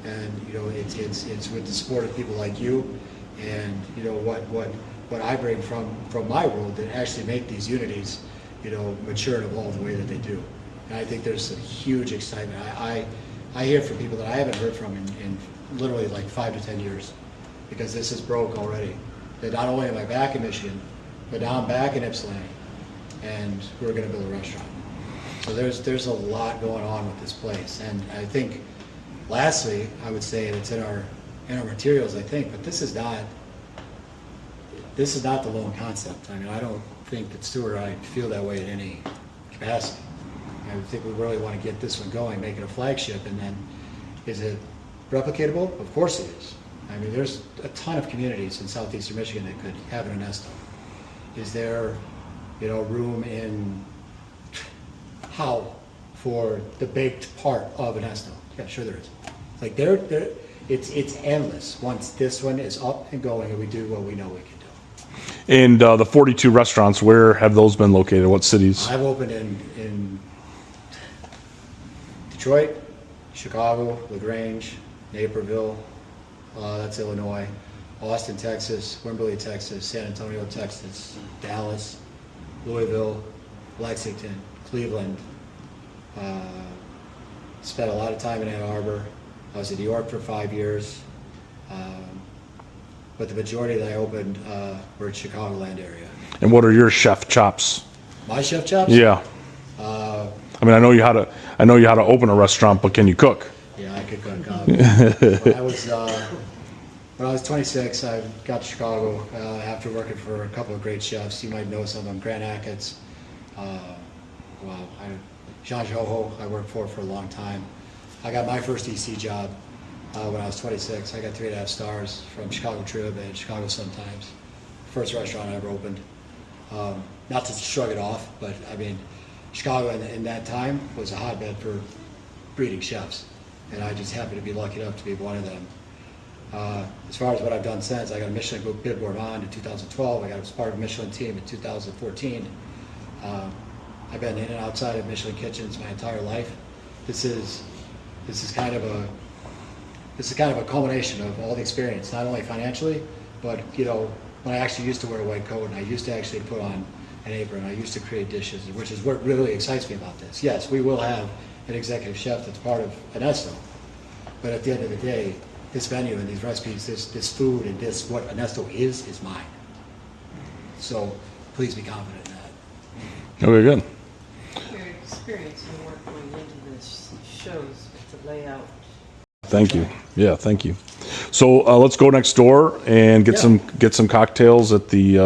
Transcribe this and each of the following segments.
And it's with the support of people like you, and what I bring from my world that actually make these unities mature and evolve the way that they do. And I think there's some huge excitement. I hear from people that I haven't heard from in literally like 5 to 10 years, because this is broke already. That not only am I back in Michigan, but now I'm back in Ypsilanti, and we're going to build a restaurant. So there's a lot going on with this place, and I think, lastly, I would say, and it's in our materials, I think, but this is not the lone concept. I mean, I don't think that Stuart and I feel that way in any capacity. I think we really want to get this one going, make it a flagship, and then is it replicatable? Of course it is. I mean, there's a ton of communities in southeastern Michigan that could have an ONESTO. Is there, room in how for the baked part of an ONESTO? Yeah, sure there is. Like it's endless once this one is up and going and we do what we know we can do. And the 42 restaurants, where have those been located? What cities? I've opened in Detroit, Chicago, LaGrange, Naperville, that's Illinois, Austin, Texas, Wimberley, Texas, San Antonio, Texas, Dallas, Louisville, Lexington, Cleveland. Spent a lot of time in Ann Arbor. I was in New York for 5 years. But the majority that I opened were in Chicagoland area. And what are your chef chops? My chef chops? Yeah. I mean, I know you how to open a restaurant, but can you cook? Yeah, I could cook. When I was 26, I got to Chicago after working for a couple of great chefs. You might know some of them, Grant Achatz. Jean Joho, I worked for a long time. I got my first EC job when I was 26. I got 3.5 stars from Chicago Trib and Chicago Sun-Times. First restaurant I ever opened. Not to shrug it off, but I mean, Chicago in that time was a hotbed for breeding chefs, and I just happened to be lucky enough to be one of them. As far as what I've done since, I got a Michelin Guide Gourmand in 2012. I got a part of a Michelin team in 2014. I've been in and outside of Michelin kitchens my entire life. This is kind of a culmination of all the experience, not only financially, but when I actually used to wear a white coat and I used to actually put on an apron, I used to create dishes, which is what really excites me about this. Yes, we will have an executive chef that's part of ONESTO, but at the end of the day, this menu and these recipes, this food and this what ONESTO is mine. So please be confident in that. Okay, good. Your experience and work going into this shows the layout. Thank you. Yeah, thank you. So let's go next door and get some cocktails at the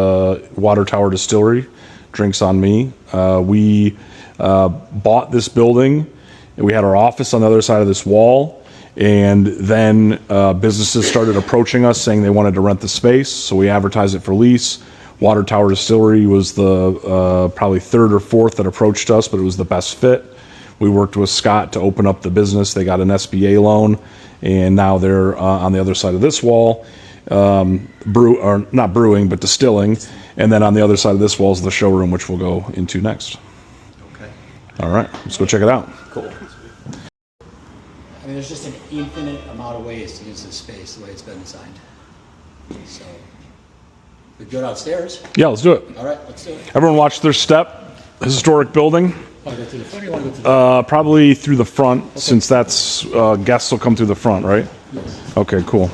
Water Tower Distillery. Drinks on me. We bought this building, and we had our office on the other side of this wall. And then businesses started approaching us saying they wanted to rent the space, so we advertised it for lease. Water Tower Distillery was the probably third or fourth that approached us, but it was the best fit. We worked with Scott to open up the business. They got an SBA loan, and now they're on the other side of this wall, not brewing, but distilling. And then on the other side of this wall is the showroom, which we'll go into next. Okay. All right, let's go check it out. Cool. I mean, there's just an infinite amount of ways to use this space the way it's been designed. So, we go downstairs. Yeah, let's do it. All right, let's do it. Everyone watch their step. Historic building. Want to go through the front or you want to go through the Probably through the front, okay. Since that's guests will come through the front, right? Yes. Okay, cool.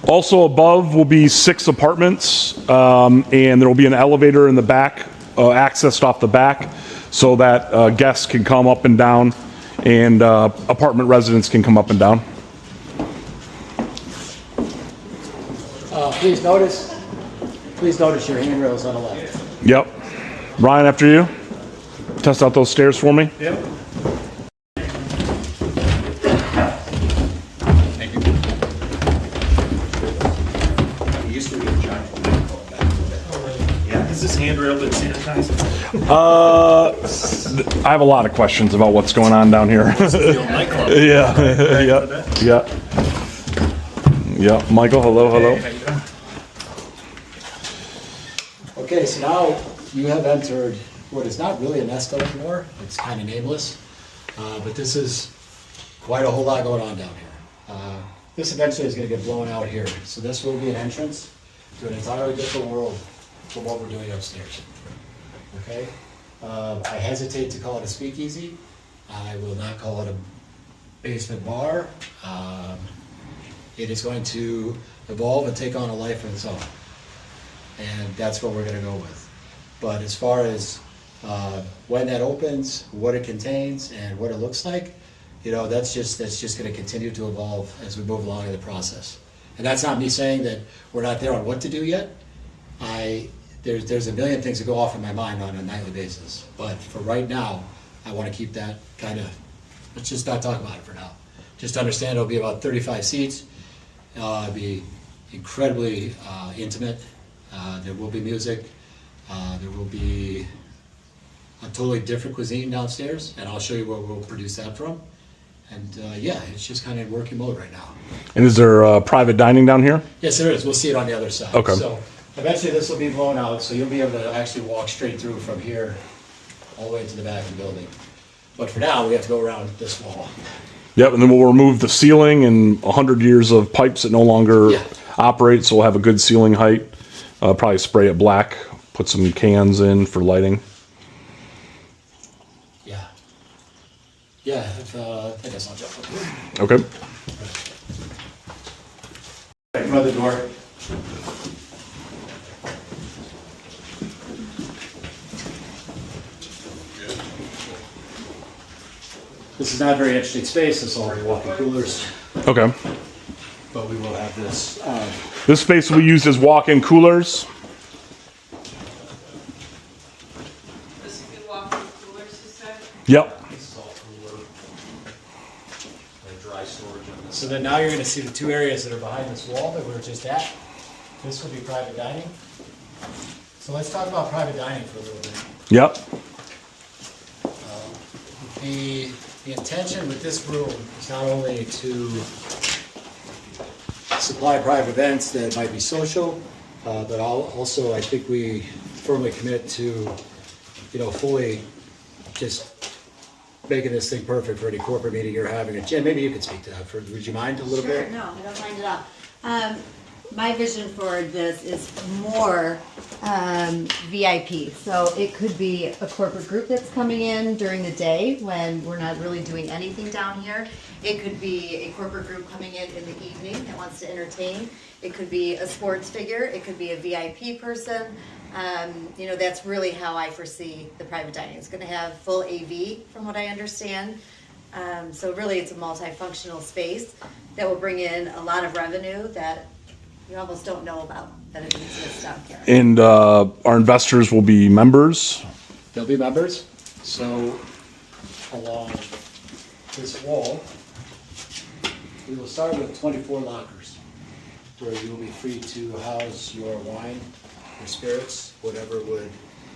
Also above will be 6 apartments, and there will be an elevator in the back, accessed off the back, so that guests can come up and down, and apartment residents can come up and down. Please notice your handrails on the left. Yep. Ryan, after you. Test out those stairs for me. Yep. Thank you. He used to be in charge of that. Yeah. Is this handrail been sanitized? I have a lot of questions about what's going on down here. Yeah. Michael, hello. Hey, how you doing? Okay, so now you have entered what is not really a ONESTO anymore. It's kind of nameless, but this is quite a whole lot going on down here. This eventually is going to get blown out here, so this will be an entrance to an entirely different world from what we're doing upstairs. Okay? I hesitate to call it a speakeasy. I will not call it a basement bar. It is going to evolve and take on a life of its own. And that's what we're going to go with. But as far as when that opens, what it contains, and what it looks like, you know, that's just going to continue to evolve as we move along in the process. And that's not me saying that we're not there on what to do yet. There's a million things that go off in my mind on a nightly basis. But for right now, I want to keep that kind of, let's just not talk about it for now. Just understand it'll be about 35 seats. It'll be incredibly intimate. There will be music. There will be a totally different cuisine downstairs, and I'll show you where we'll produce that from. And yeah, it's just kind of working mode right now. And is there private dining down here? Yes, there is. We'll see it on the other side. Okay. So eventually this will be blown out, so you'll be able to actually walk straight through from here all the way to the back of the building. But for now, we have to go around this wall. Yep, and then we'll remove the ceiling and 100 years of pipes that no longer operate, so we'll have a good ceiling height. Probably spray it black, put some cans in for lighting. Yeah. Yeah, I guess I'll jump up here. Okay. Right in front of the door. This is not a very interesting space. This will already walk-in coolers, Okay. but we will have this. This space will be used as walk-in coolers. This is good walk-in coolers, you said? Yep. This is all cooler. Like dry storage on this. So then now you're going to see the two areas that are behind this wall that we were just at. This will be private dining. So let's talk about private dining for a little bit. Yep. The intention with this room is not only to supply private events that might be social, but also I think we firmly commit to, you know, fully just making this thing perfect for any corporate meeting you're having. And Jen, maybe you could speak to that. Would you mind a little Sure, bit? no, I don't mind at all. My vision for this is more VIP. So it could be a corporate group that's coming in during the day when we're not really doing anything down here. It could be a corporate group coming in the evening that wants to entertain. It could be a sports figure. It could be a VIP person. You know, that's really how I foresee the private dining. It's going to have full AV from what I understand. So really it's a multifunctional space that will bring in a lot of revenue that you almost don't know about that it exists down here. And our investors will be members. They'll be members. So along this wall, we will start with 24 lockers where you will be free to house your wine, your spirits, whatever would,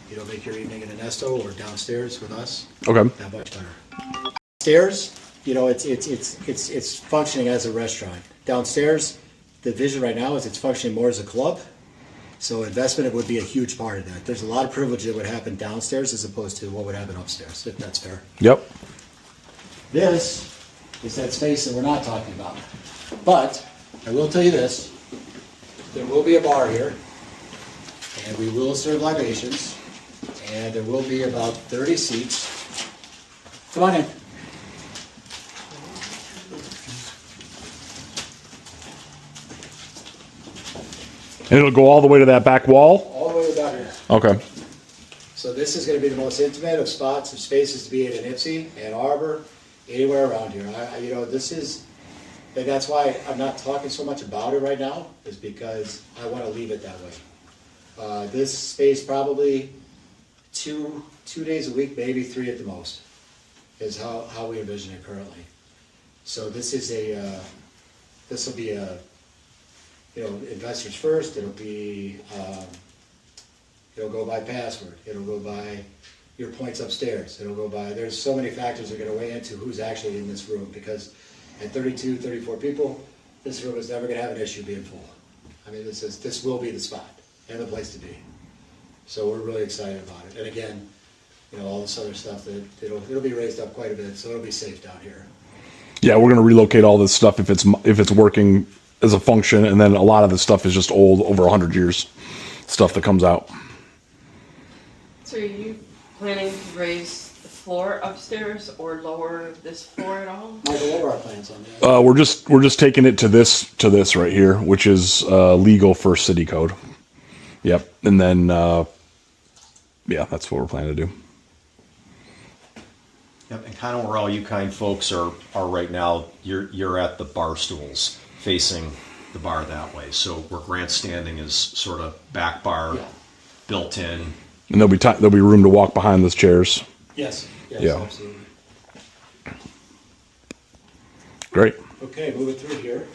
you know, make your evening in ONESTO or downstairs with us. Okay. That much better. Upstairs, you know, it's functioning as a restaurant. Downstairs, the vision right now is it's functioning more as a club. So investment would be a huge part of that. There's a lot of privilege that would happen downstairs as opposed to what would happen upstairs, if that's fair. Yep. This is that space that we're not talking about. But I will tell you this, there will be a bar here, and we will serve libations, and there will be about 30 seats. Come on in. And it'll go all the way to that back wall? All the way down here. Okay. So this is going to be the most intimate of spots, of spaces to be in Ipsy, Ann Arbor, anywhere around here. You know, this is, and that's why I'm not talking so much about it right now, is because I want to leave it that way. This space probably two days a week, maybe 3 at the most, is how we envision it currently. So this is this will be a, you know, investors first. It'll be, it'll go by password. It'll go by your points upstairs. It'll go by, there's so many factors that are going to weigh into who's actually in this room, because at 32, 34 people, this room is never going to have an issue being full. I mean, this will be the spot and the place to be. So we're really excited about it. And again, you know, all this other stuff that it'll be raised up quite a bit, so it'll be safe down here. Yeah, we're gonna relocate all this stuff if it's working as a function, and then a lot of this stuff is just old, over 100 years stuff that comes out. So are you planning to raise the floor upstairs or lower this floor at all? Michael, what were our plans on that? We're just taking it to this right here, which is legal for city code. Yep, and then yeah, that's what we're planning to do. Yep, and kind of where all you kind folks are right now, you're at the bar stools facing the bar that way. So where grandstanding is sort of back bar, Yeah. built in. And there'll be room to walk behind those chairs. Yes, Yeah. absolutely. Great. Okay, moving through here.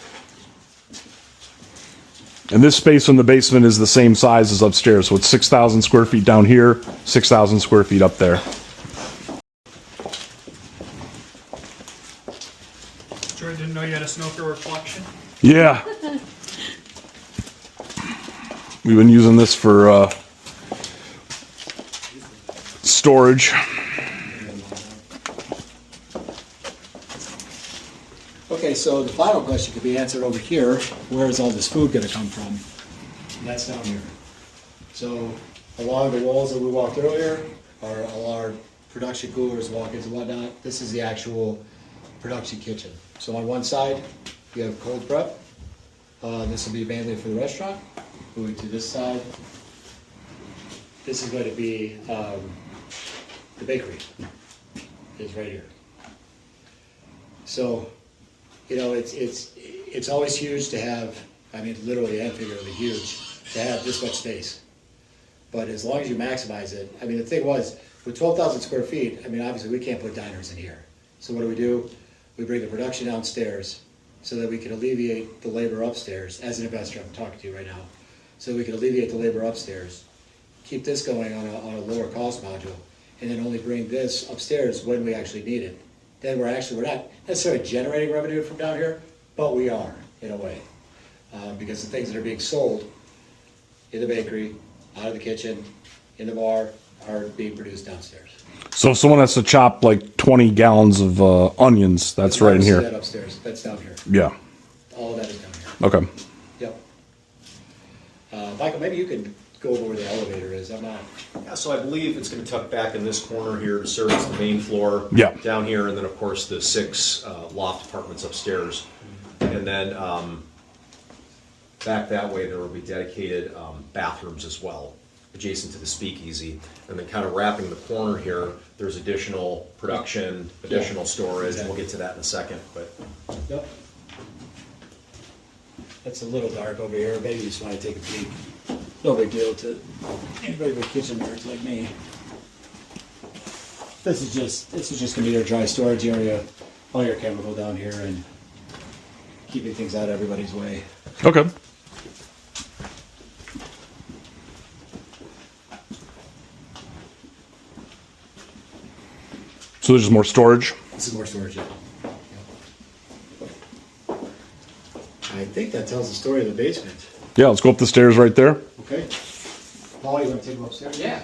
And this space in the basement is the same size as upstairs, so it's 6,000 square feet down here, 6,000 square feet up there. Jordan, didn't know you had a smoker reflection. Yeah. We've been using this for storage. Okay, so the final question could be answered over here. Where is all this food gonna come from? And that's down here. So along the walls that we walked earlier are all our production coolers, walk-ins and whatnot. This is the actual production kitchen. So on one side, you have cold prep. This will be mainly for the restaurant. Moving to this side, this is going to be the bakery. Is right here. So, you know, it's always huge to have, I mean, literally and figuratively huge, to have this much space. But as long as you maximize it, I mean, the thing was, with 12,000 square feet, I mean, obviously we can't put diners in here. So what do? We bring the production downstairs so that we can alleviate the labor upstairs, as an investor I'm talking to you right now. So we can alleviate the labor upstairs, keep this going on a lower cost module, and then only bring this upstairs when we actually need it. Then we're not necessarily generating revenue from down here, but we are, in a way. Because the things that are being sold in the bakery, out of the kitchen, in the bar, are being produced downstairs. So if someone has to chop like 20 gallons of onions, that's right in See here. that upstairs, that's down here. Yeah. All of that is down here. Okay. Yep. Michael, maybe you can go over where the elevator is. I'm not. Yeah, so I believe it's going to tuck back in this corner here to service the main floor. Yeah. Down here, and then of course the 6 loft apartments upstairs. And then back that way there will be dedicated bathrooms as well, adjacent to the speakeasy. And then kind of wrapping the corner here, there's additional production, additional storage. Exactly. We'll get to that in a second. But Yep. It's a little dark over here. Maybe you just want to take a peek. No big deal to anybody with kitchen nerds like me. This is just gonna be your dry storage area, all your chemical down here, and keeping things out of everybody's way. Okay. So there's just more storage. This is more storage. Yeah. I think that tells the story of the basement. Yeah, let's go up the stairs right there. Okay. Paul, you want to take them upstairs? Yeah.